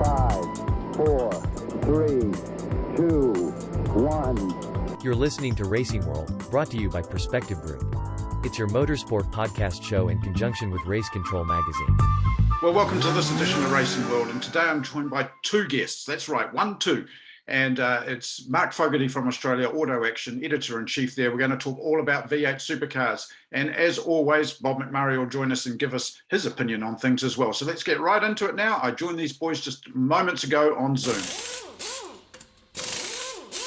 5, 4, 3, 2, 1. You're listening to Racing World, brought to you by Perspective Group. It's your motorsport podcast show in conjunction with Race Control Magazine. Well, welcome to this edition of Racing World, and today I'm joined by two guests. That's right, two. And it's Mark Fogarty from Australia, Auto Action, Editor-in-Chief there. We're going to talk all about V8 SuperCars. And as always, Bob McMurray will join us and give us his opinion on things as well. So let's get right into it now. I joined these boys just moments ago on Zoom.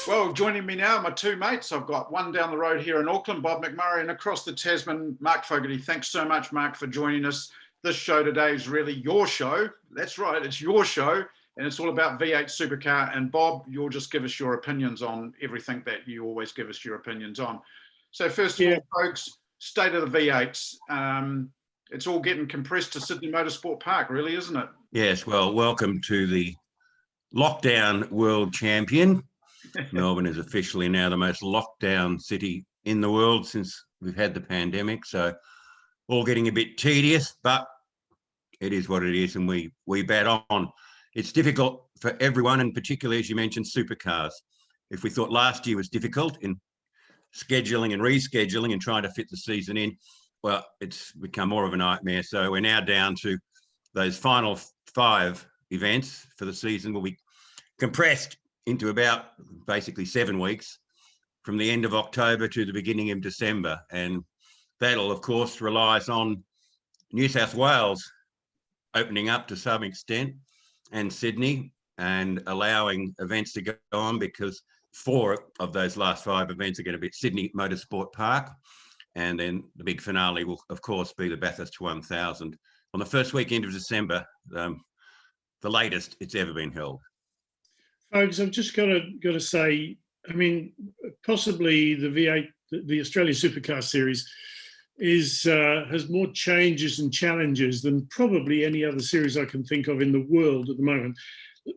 Well, joining me now, my two mates. I've got one down the road here in Auckland, Bob McMurray, and across the Tasman, Mark Fogarty. Thanks so much, Mark, for joining us. This show today is really your show. That's right, it's your show. And it's all about V8 Supercar. And Bob, you'll just give us your opinions on everything that you always give us your opinions on. So first of all, folks, state of the V8s. It's all getting compressed to Sydney Motorsport Park, really, isn't it? Yes, well, welcome to the lockdown world champion. Melbourne is officially now the most locked down city in the world since we've had the pandemic. So all getting a bit tedious, but it is what it is, and we bat on. It's difficult for everyone, and particularly, as you mentioned, supercars. If we thought last year was difficult in scheduling and rescheduling and trying to fit the season in, well, it's become more of a nightmare. So we're now down to those final 5 events for the season will be compressed into about basically 7 weeks from the end of October to the beginning of December. And that'll, of course, relies on New South Wales opening up to some extent, and Sydney, and allowing events to go on, because 4 of those last 5 events are going to be at Sydney Motorsport Park. And then the big finale will, of course, be the Bathurst 1000 on the first weekend of December, the latest it's ever been held. Folks, I've just got to say, I mean, possibly the V8, the Australia Supercar Series, has more changes and challenges than probably any other series I can think of in the world at the moment.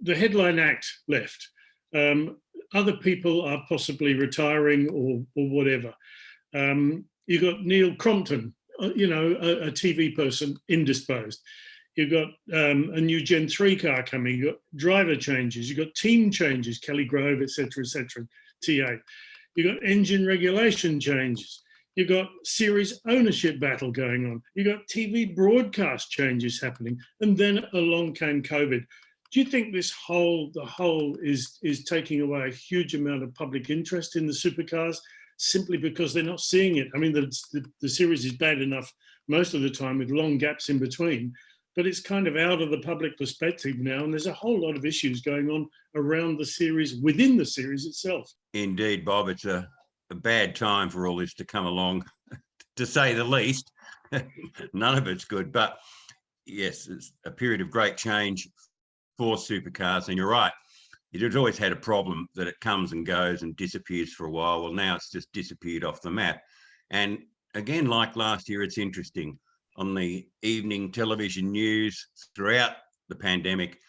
The headline act left. Other people are possibly retiring or whatever. You've got Neil Crompton, a TV person, indisposed. You've got a new Gen 3 car coming. You've got driver changes. You've got team changes, Kelly Grove, etc., TA. You've got engine regulation changes. You've got series ownership battle going on. You've got TV broadcast changes happening. And then along came COVID. Do you think the whole is taking away a huge amount of public interest in the supercars simply because they're not seeing it? I mean, the series is bad enough most of the time with long gaps in between, but it's kind of out of the public perspective now. And there's a whole lot of issues going on around the series, within the series itself. Indeed, Bob, it's a bad time for all this to come along, to say the least. None of it's good, but yes, it's a period of great change for supercars. And you're right, it has always had a problem that it comes and goes and disappears for a while. Well, now it's just disappeared off the map. And again, like last year, it's interesting. On the evening television news throughout the pandemic,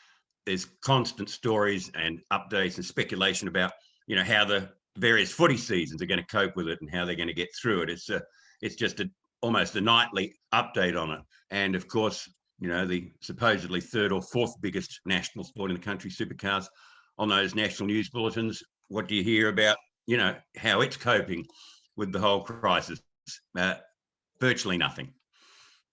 there's constant stories and updates and speculation about, how the various footy seasons are going to cope with it and how they're going to get through it. It's just almost a nightly update on it. And of course, the supposedly 3rd or 4th biggest national sport in the country, supercars, on those national news bulletins, what do you hear about, how it's coping with the whole crisis? Virtually nothing.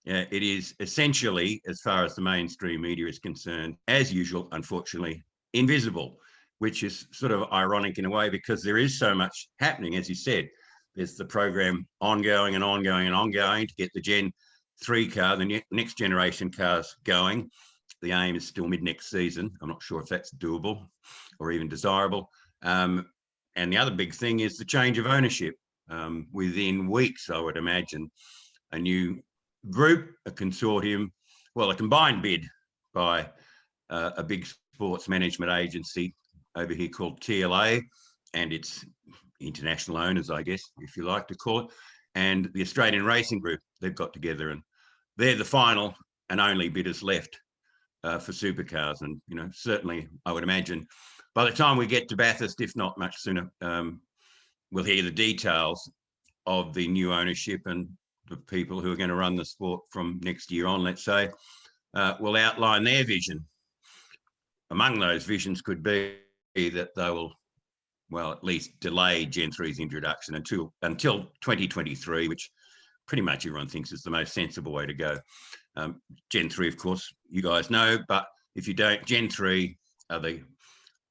It is essentially, as far as the mainstream media is concerned, as usual, unfortunately, invisible, which is sort of ironic in a way, because there is so much happening. As you said, there's the program ongoing and ongoing and ongoing to get the Gen 3 car, the next generation cars going. The aim is still mid-next season. I'm not sure if that's doable or even desirable. And the other big thing is the change of ownership. Within weeks, I would imagine, a new group, a consortium, well, a combined bid by a big sports management agency over here called TLA and its international owners, I guess, if you like to call it, and the Australian Racing Group. They've got together, and they're the final and only bidders left for supercars. And, certainly I would imagine by the time we get to Bathurst, if not much sooner, we'll hear the details of the new ownership, and the people who are going to run the sport from next year on, let's say, will outline their vision among those visions could be that they will, well, at least delay Gen 3's introduction until 2023, which pretty much everyone thinks is the most sensible way to go. Gen 3, of course, you guys know, but if you don't, Gen 3 are the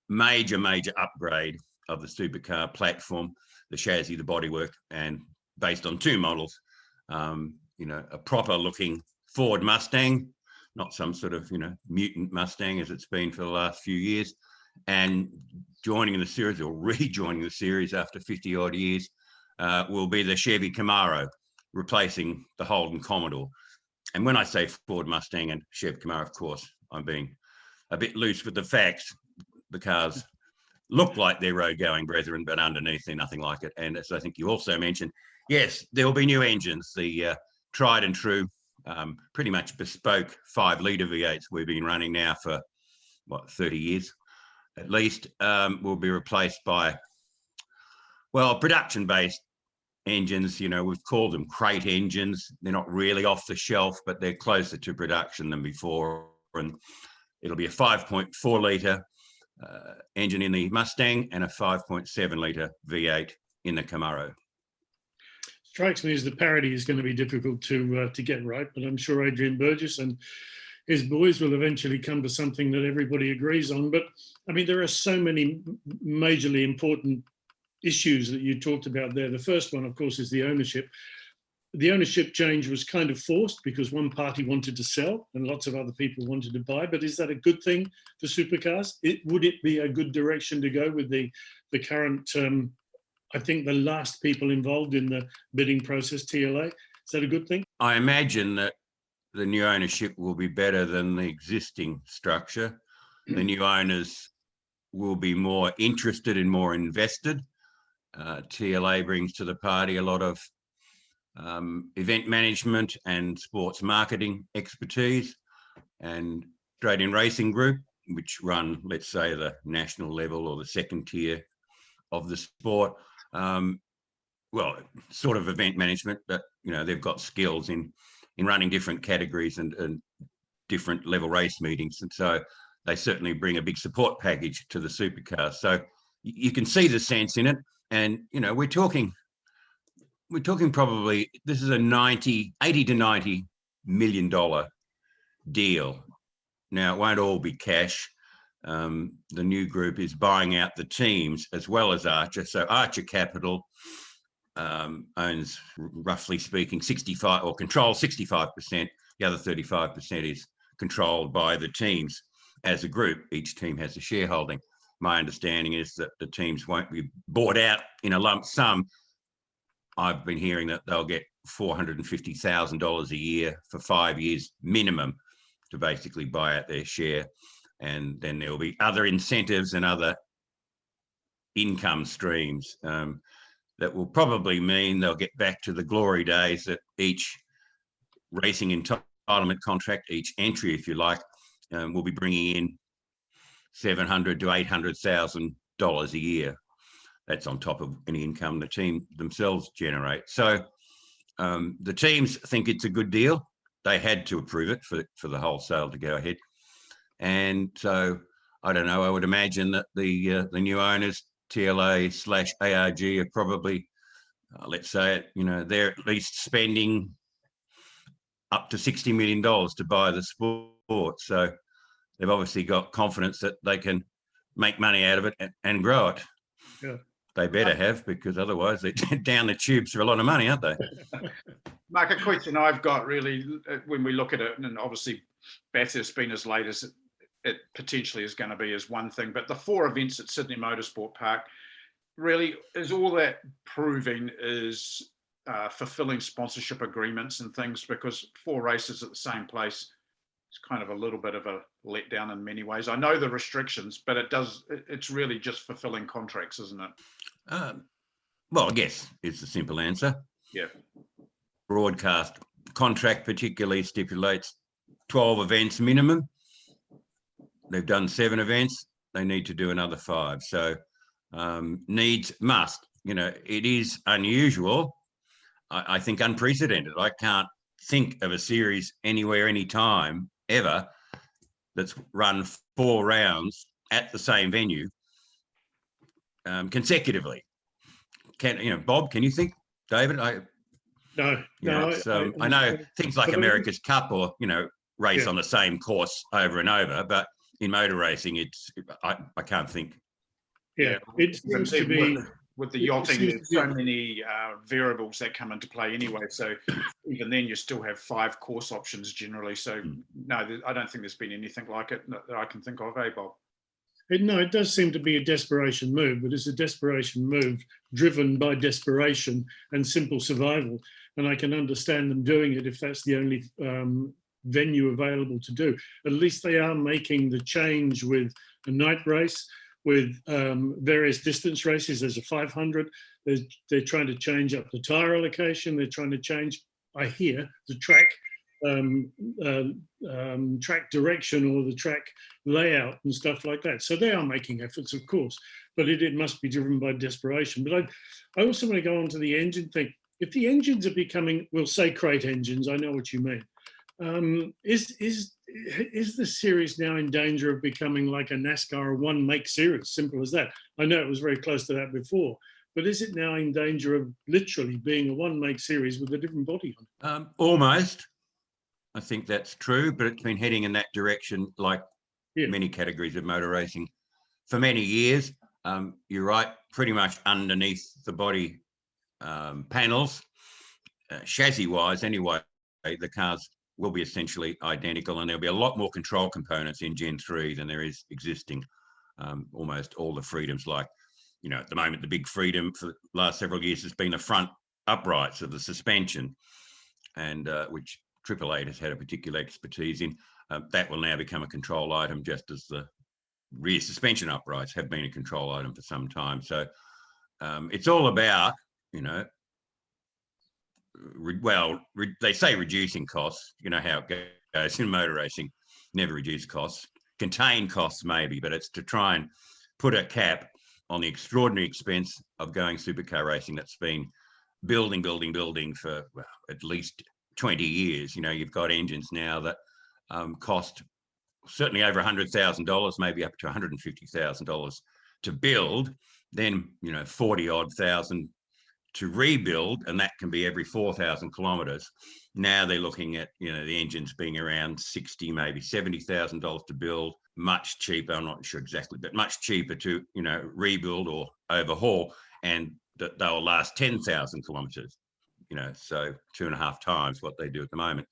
major upgrade of the supercar platform, the chassis, the bodywork, and based on two models, a proper looking Ford Mustang, not some sort of, mutant Mustang as it's been for the last few years, and joining the series or rejoining the series after 50 odd years will be the Chevy Camaro, replacing the Holden Commodore. And when I say Ford Mustang and Chevy Camaro, of course, I'm being a bit loose with the facts. The cars look like they're road-going brethren, but underneath they're nothing like it. And as I think you also mentioned, yes, there will be new engines. The tried and true, pretty much bespoke 5-litre V8s we've been running now for, 30 years at least, will be replaced by, production-based engines. We've called them crate engines. They're not really off the shelf, but they're closer to production than before. And it'll be a 5.4-litre engine in the Mustang and a 5.7-litre V8 in the Camaro. Strikes me as the parity is going to be difficult to get right, but I'm sure Adrian Burgess and his boys will eventually come to something that everybody agrees on. But I mean, there are so many majorly important issues that you talked about there. The first one, of course, is the ownership. The ownership change was kind of forced because one party wanted to sell and lots of other people wanted to buy. But is that a good thing for supercars? Would it be a good direction to go with the current, I think the last people involved in the bidding process, TLA? Is that a good thing? I imagine that the new ownership will be better than the existing structure. The new owners will be more interested and more invested. TLA brings to the party a lot of event management and sports marketing expertise, and Australian Racing Group, which run, let's say, the national level or the second tier of the sport. Sort of event management, but they've got skills in running different categories and different level race meetings, and so they certainly bring a big support package to the supercars. So you can see the sense in it, and we're talking probably, this is a $80 to $90 million deal. Now, it won't all be cash. The new group is buying out the teams as well as Archer. So Archer Capital owns, roughly speaking, 65 or controls 65%. The other 35% is controlled by the teams as a group. Each team has a shareholding. My understanding is that the teams won't be bought out in a lump sum. I've been hearing that they'll get $450,000 a year for 5 years minimum to basically buy out their share. And then there will be other incentives and other income streams that will probably mean they'll get back to the glory days that each racing entitlement contract, each entry, if you like, will be bringing in $700,000 to $800,000 a year. That's on top of any income the team themselves generate. So the teams think it's a good deal. They had to approve it for the wholesale to go ahead. And so, I don't know, I would imagine that the new owners, TLA/ARG, are probably, let's say it, they're at least spending up to $60 million to buy the sport. So they've obviously got confidence that they can make money out of it and grow it. Yeah. They better have, because otherwise they're down the tubes for a lot of money, aren't they? Mark, a question I've got really, when we look at it, and obviously Bathurst being as late as it potentially is going to be is one thing, but the 4 events at Sydney Motorsport Park, really, is all that proving is fulfilling sponsorship agreements and things, because 4 races at the same place is kind of a little bit of a letdown in many ways. I know the restrictions, but it's really just fulfilling contracts, isn't it? Well, I guess it's the simple answer. Yeah. Broadcast contract particularly stipulates 12 events minimum. They've done 7 events. They need to do another 5. So needs must. It is unusual. I think unprecedented. I can't think of a series anywhere, anytime, ever, that's run 4 rounds at the same venue consecutively. Bob, can you think? David, No, I know things like America's Cup or race on the same course over and over, but in motor racing, I can't think. Yeah, it seems to be. With the yachting, there's so many variables that come into play anyway. So even then, you still have 5 course options generally. So no, I don't think there's been anything like it that I can think of, Bob? No, it does seem to be a desperation move, but it's a desperation move driven by desperation and simple survival. And I can understand them doing it if that's the only venue available to do. At least they are making the change with a night race, with various distance races. There's a 500. They're trying to change up the tyre allocation. They're trying to change, I hear, the track track direction or the track layout and stuff like that. So they are making efforts, of course, but it must be driven by desperation. But I also want to go on to the engine thing. If the engines are becoming, we'll say crate engines, I know what you mean. Is the series now in danger of becoming like a NASCAR one make series? Simple as that. I know it was very close to that before, but is it now in danger of literally being a one make series with a different body on it? Almost. I think that's true, but it's been heading in that direction, like many categories of motor racing, for many years. You're right, pretty much underneath the body panels, chassis-wise anyway, the cars will be essentially identical, and there'll be a lot more control components in Gen 3 than there is existing. Almost all the freedoms, like, at the moment, the big freedom for the last several years has been the front uprights of the suspension, and which Triple Eight has had a particular expertise in. That will now become a control item, just as the rear suspension uprights have been a control item for some time. So it's all about, they say reducing costs. You know how it goes in motor racing, never reduce costs. Contain costs maybe, but it's to try and put a cap on the extraordinary expense of going supercar racing that's been building for at least 20 years. You've got engines now that cost certainly over $100,000, maybe up to $150,000 to build, then 40 odd thousand to rebuild, and that can be every 4,000 kilometres. Now they're looking at the engines being around $60,000, maybe $70,000 to build, much cheaper. I'm not sure exactly, but much cheaper to rebuild or overhaul, and that they'll last 10,000 kilometres. So 2.5 times what they do at the moment.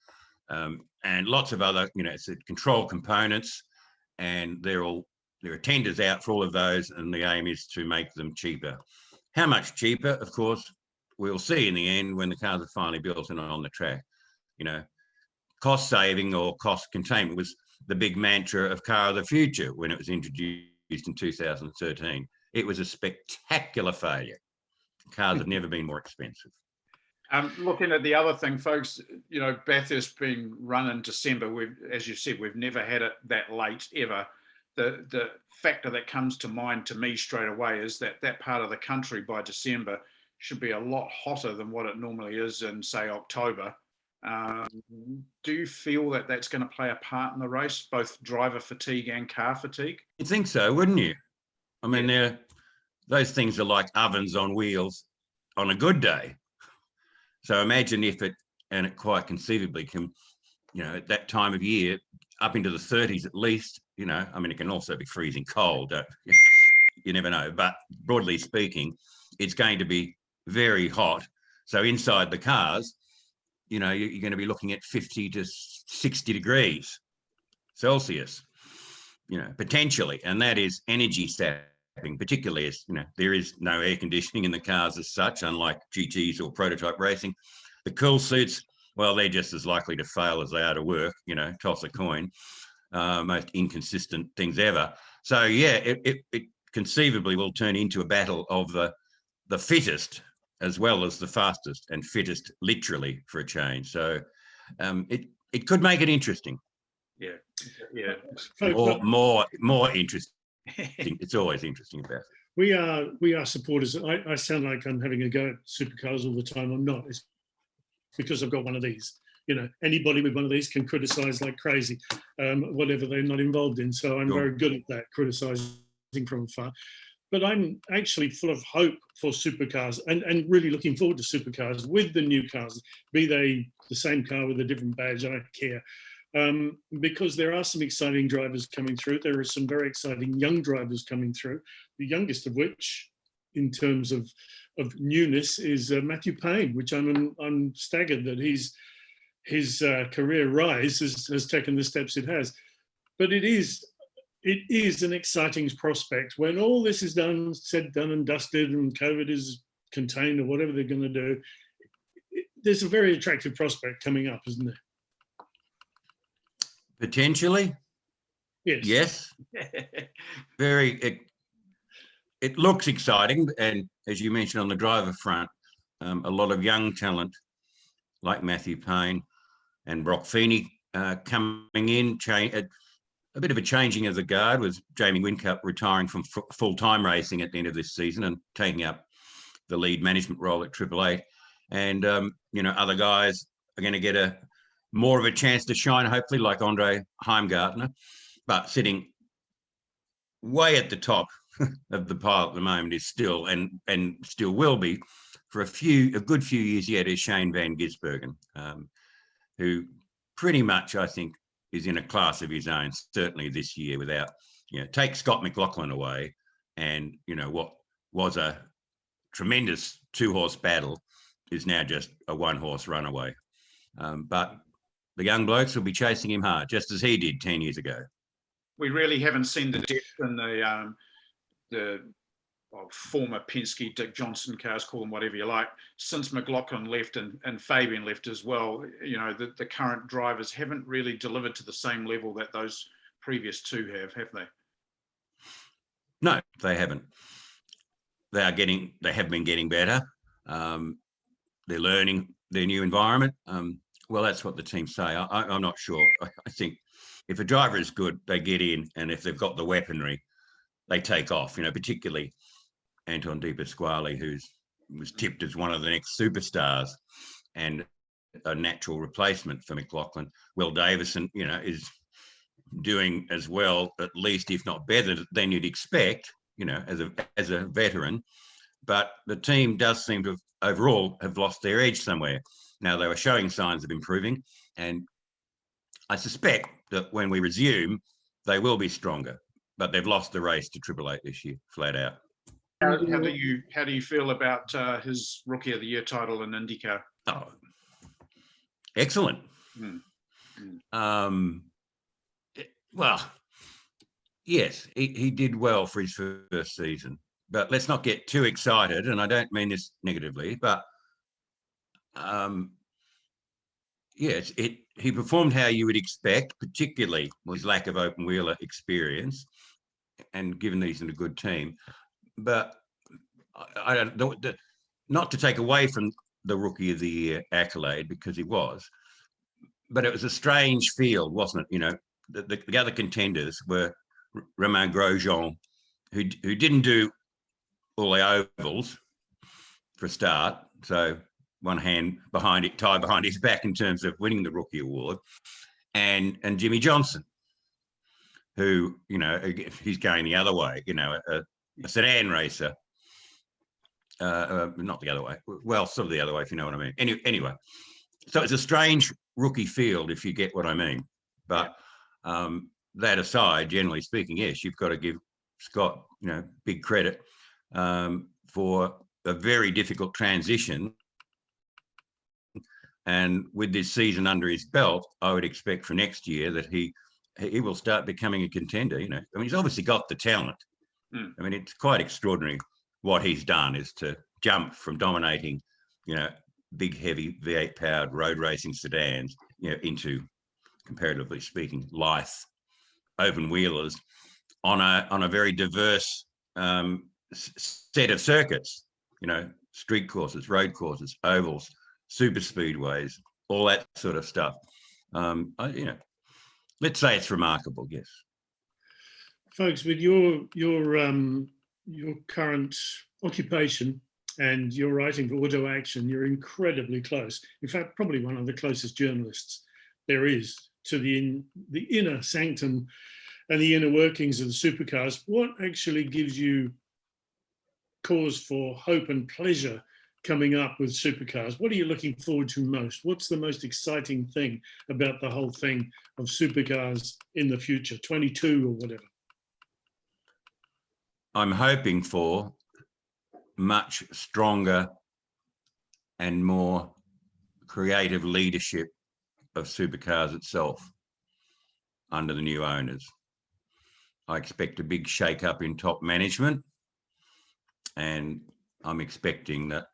And lots of other, it's control components, and there are tenders out for all of those, and the aim is to make them cheaper. How much cheaper, of course, we'll see in the end when the cars are finally built and on the track. Cost saving or cost containment was the big mantra of Car of the Future when it was introduced in 2013. It was a spectacular failure. Cars have never been more expensive. Looking at the other thing, folks, Bathurst being run in December, as you said, we've never had it that late ever. The factor that comes to mind to me straight away is that part of the country by December should be a lot hotter than what it normally is in, say, October. Do you feel that that's going to play a part in the race, both driver fatigue and car fatigue? You'd think so, wouldn't you? I mean, those things are like ovens on wheels on a good day. So imagine if it quite conceivably can, at that time of year, up into the 30s at least, it can also be freezing cold. You never know. But broadly speaking, it's going to be very hot. So inside the cars, you're going to be looking at 50 to 60 degrees Celsius, potentially. And that is energy sapping, particularly as, there is no air conditioning in the cars as such, unlike GTs or prototype racing. The cool suits, well, they're just as likely to fail as they are to work, toss a coin. Most inconsistent things ever. So, yeah, it conceivably will turn into a battle of the fittest as well as the fastest, and fittest literally for a change. So it could make it interesting. Yeah. Or more interesting. It's always interesting about it. We are supporters. I sound like I'm having a go at supercars all the time. I'm not. It's because I've got one of these. anybody with one of these can criticise like crazy, whatever they're not involved in. So I'm very good at that, criticising from afar. But I'm actually full of hope for supercars and really looking forward to supercars with the new cars, be they the same car with a different badge, I don't care. Because there are some exciting drivers coming through. There are some very exciting young drivers coming through, the youngest of which, in terms of newness, is Matthew Payne, which I'm staggered that his career rise has taken the steps it has. But it is an exciting prospect when all this is done and dusted and COVID is contained or whatever they're going to do. There's a very attractive prospect coming up, isn't there? Potentially. Yes. It looks exciting. And as you mentioned on the driver front, a lot of young talent like Matthew Payne and Brock Feeney coming in, a bit of a changing of the guard with Jamie Whincup retiring from full-time racing at the end of this season and taking up the lead management role at Triple Eight. And, other guys are going to get more of a chance to shine, hopefully, like Andre Heimgartner, but sitting way at the top of the pile at the moment is still, and still will be, for a good few years yet, is Shane Van Gisbergen, who pretty much, I think, is in a class of his own, certainly this year, without, take Scott McLaughlin away and, what was a tremendous 2-horse battle is now just a 1-horse runaway. But the young blokes will be chasing him hard, just as he did 10 years ago. We really haven't seen the depth in the former Penske, Dick Johnson cars, call them whatever you like, since McLaughlin left and Fabian left as well. The current drivers haven't really delivered to the same level that those previous two have they? No, they haven't. They have been getting better. They're learning their new environment. Well, that's what the teams say. I'm not sure. I think if a driver is good, they get in, and if they've got the weaponry, they take off. Particularly Anton De Pasquale, who was tipped as one of the next superstars and a natural replacement for McLaughlin. Will Davison, is doing as well, at least if not better than you'd expect, as a veteran. But the team does seem to overall have lost their edge somewhere. Now, they were showing signs of improving, and I suspect that when we resume, they will be stronger. But they've lost the race to Triple Eight this year, flat out. How do you feel about his Rookie of the Year title in IndyCar? Oh, excellent. Well, yes, he did well for his first season. But let's not get too excited, and I don't mean this negatively, but yes, he performed how you would expect, particularly with his lack of open wheeler experience, and given that he's in a good team. But I don't, not to take away from the Rookie of the Year accolade, because he was, but it was a strange field, wasn't it? The other contenders were Romain Grosjean, who didn't do all the ovals for a start, so one hand tied behind his back in terms of winning the Rookie Award, and Jimmy Johnson, who, he's going the other way, a sedan racer, not the other way, well, sort of the other way, if you know what I mean. Anyway, so it's a strange rookie field, if you get what I mean. But that aside, generally speaking, yes, you've got to give Scott, big credit for a very difficult transition. And with this season under his belt, I would expect for next year that he will start becoming a contender. I mean, he's obviously got the talent. I mean, it's quite extraordinary what he's done, is to jump from dominating, big, heavy V8 powered road racing sedans, into, comparatively speaking, lithe open wheelers on a very diverse set of circuits, street courses, road courses, ovals, super speedways, all that sort of stuff. Let's say it's remarkable, yes. Folks, with your current occupation and you're writing for Auto Action, you're incredibly close. In fact, probably one of the closest journalists there is to the inner sanctum and the inner workings of the supercars. What actually gives you cause for hope and pleasure coming up with supercars? What are you looking forward to most? What's the most exciting thing about the whole thing of supercars in the future, 22 or whatever? I'm hoping for much stronger and more creative leadership of supercars itself under the new owners. I expect a big shake-up in top management, and I'm expecting that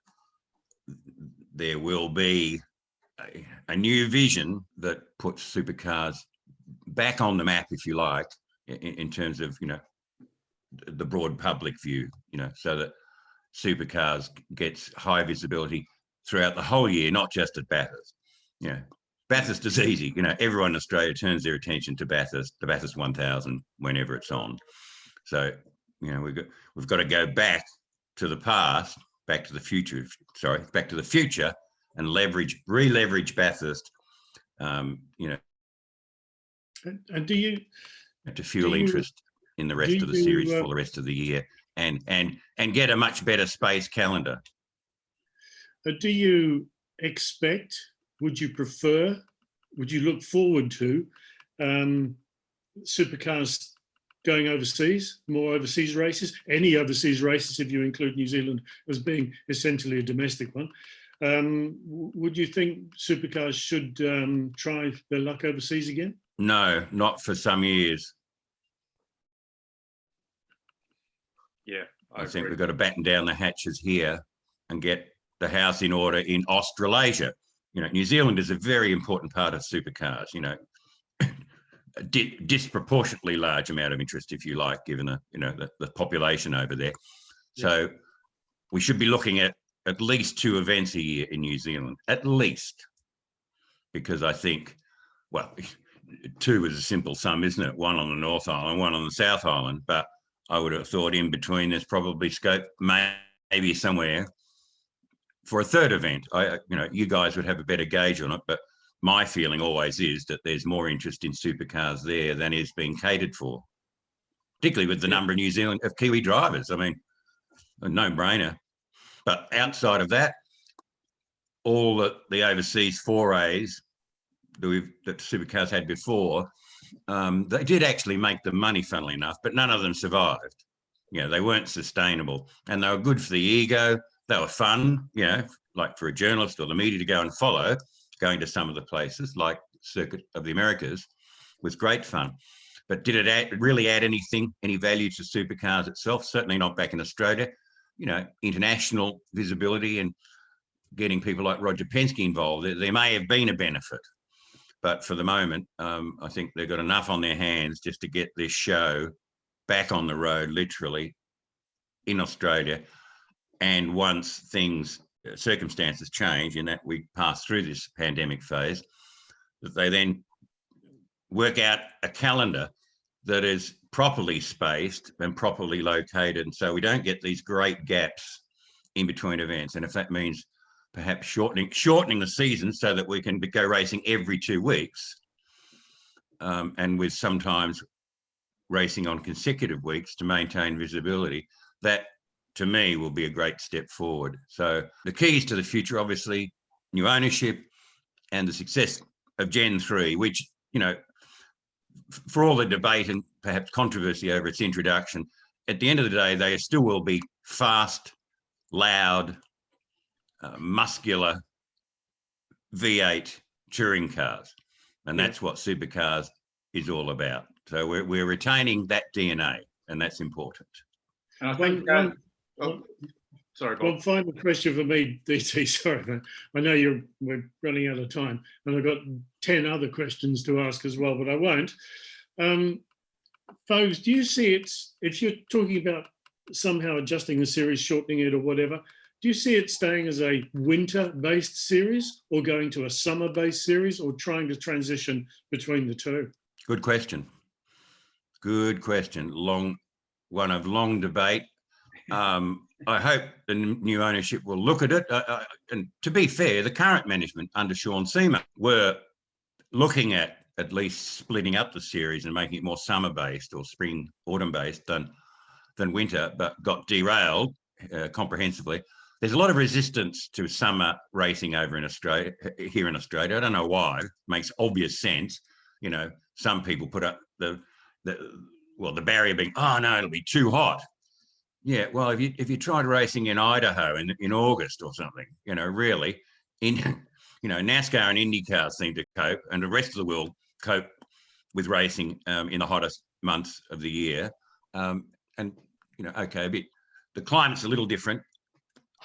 there will be a new vision that puts supercars back on the map, if you like, in terms of, you know, the broad public view, you know, so that supercars gets high visibility throughout the whole year, not just at Bathurst. You know, Bathurst is easy. You know, everyone in Australia turns their attention to Bathurst, the Bathurst 1000, whenever it's on. So, you know, we've got to go back to the past, back to the future, and re-leverage Bathurst, you know, and do you to fuel interest in the rest of the series for the rest of the year, and get a much better space calendar. Do you expect, would you prefer, would you look forward to supercars going overseas, more overseas races, any overseas races if you include New Zealand as being essentially a domestic one? Would you think supercars should try their luck overseas again? No, not for some years. Yeah, I think we've got to batten down the hatches here and get the house in order in Australasia. You know, New Zealand is a very important part of supercars, you know, a disproportionately large amount of interest, if you like, given the population over there. So we should be looking at least 2 events a year in New Zealand, at least, because I think, well, 2 is a simple sum, isn't it? 1 on the North Island, 1 on the South Island, but I would have thought in between there's probably scope, maybe somewhere, for a 3rd event. You guys would have a better gauge on it, but my feeling always is that there's more interest in supercars there than is being catered for, particularly with the number of Kiwi drivers. I mean, a no-brainer. But outside of that, all the overseas forays that supercars had before, they did actually make the money, funnily enough, but none of them survived. You know, they weren't sustainable, and they were good for the ego. They were fun, you know, like for a journalist or the media to go and follow. Going to some of the places like Circuit of the Americas was great fun. But did it really add any value to supercars itself? Certainly not back in Australia. You know, international visibility and getting people like Roger Penske involved, there may have been a benefit. But for the moment, I think they've got enough on their hands just to get this show back on the road, literally, in Australia. And once circumstances change in that we pass through this pandemic phase, that they then work out a calendar that is properly spaced and properly located, and so we don't get these great gaps in between events. And if that means perhaps shortening the season so that we can go racing every 2 weeks, and with sometimes racing on consecutive weeks to maintain visibility, that to me will be a great step forward. So the keys to the future, obviously, new ownership and the success of Gen 3, which, you know, for all the debate and perhaps controversy over its introduction, at the end of the day, they still will be fast, loud, muscular V8 touring cars. And that's what supercars is all about. So we're retaining that DNA, and that's important. And I think... sorry, Bob. One final question for me, DT. Sorry, man. I know we're running out of time, and I've got 10 other questions to ask as well, but I won't. Folks, do you see it, if you're talking about somehow adjusting the series, shortening it or whatever, do you see it staying as a winter-based series or going to a summer-based series, or trying to transition between the 2? Good question. Good question. One of long debate. I hope the new ownership will look at it. And to be fair, the current management under Sean Seamer were looking at least splitting up the series and making it more summer-based or spring-autumn-based than winter, but got derailed comprehensively. There's a lot of resistance to summer racing over in Australia, here in Australia. I don't know why. It makes obvious sense. You know, some people put up the barrier being, oh no, it'll be too hot. Yeah, well, if you tried racing in Idaho in August or something, you know, really, NASCAR and IndyCar seem to cope, and the rest of the world cope with racing in the hottest months of the year. And okay, the climate's a little different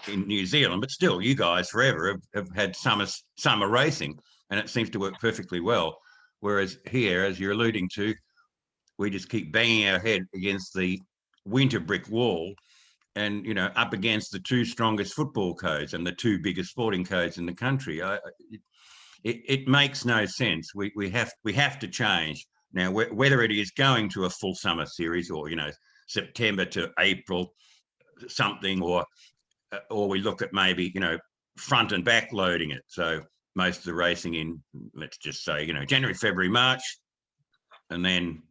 in New Zealand, but still, you guys forever have had summer racing, and it seems to work perfectly well. Whereas here, as you're alluding to, we just keep banging our head against the winter brick wall, and up against the two strongest football codes and the two biggest sporting codes in the country. It makes no sense. We have to change now. Whether it is going to a full summer series or September to April something, or we look at maybe front and back loading it. So most of the racing in, let's just say January, February, March, and then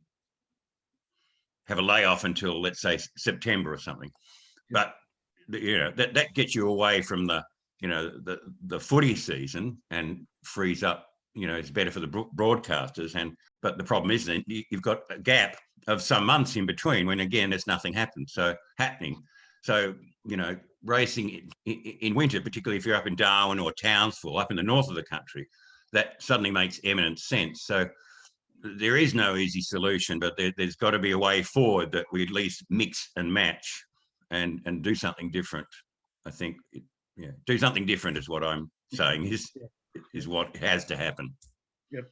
have a layoff until, let's say, September or something. But that gets you away from the footy season and frees up. It's better for the broadcasters. But the problem is that you've got a gap of some months in between when again there's nothing happening. So racing in winter, particularly if you're up in Darwin or Townsville, up in the north of the country, that suddenly makes eminent sense. So there is no easy solution, but there's got to be a way forward that we at least mix and match and do something different. I think, do something different is what I'm saying is what has to happen. Yep.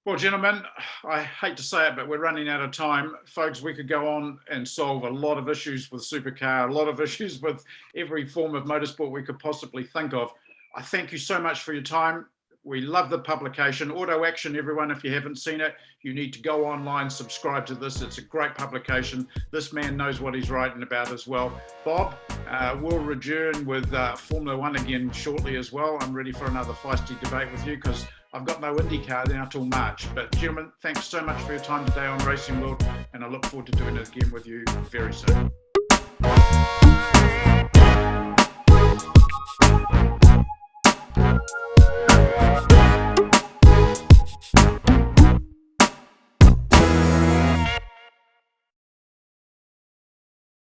Well, gentlemen, I hate to say it, but we're running out of time. Folks, we could go on and solve a lot of issues with supercar, a lot of issues with every form of motorsport we could possibly think of. I thank you so much for your time. We love the publication. Auto Action, everyone, if you haven't seen it, you need to go online, subscribe to this. It's a great publication. This man knows what he's writing about as well. Bob, we'll return with Formula One again shortly as well. I'm ready for another feisty debate with you because I've got no IndyCar now till March. But gentlemen, thanks so much for your time today on Racing World, and I look forward to doing it again with you very soon.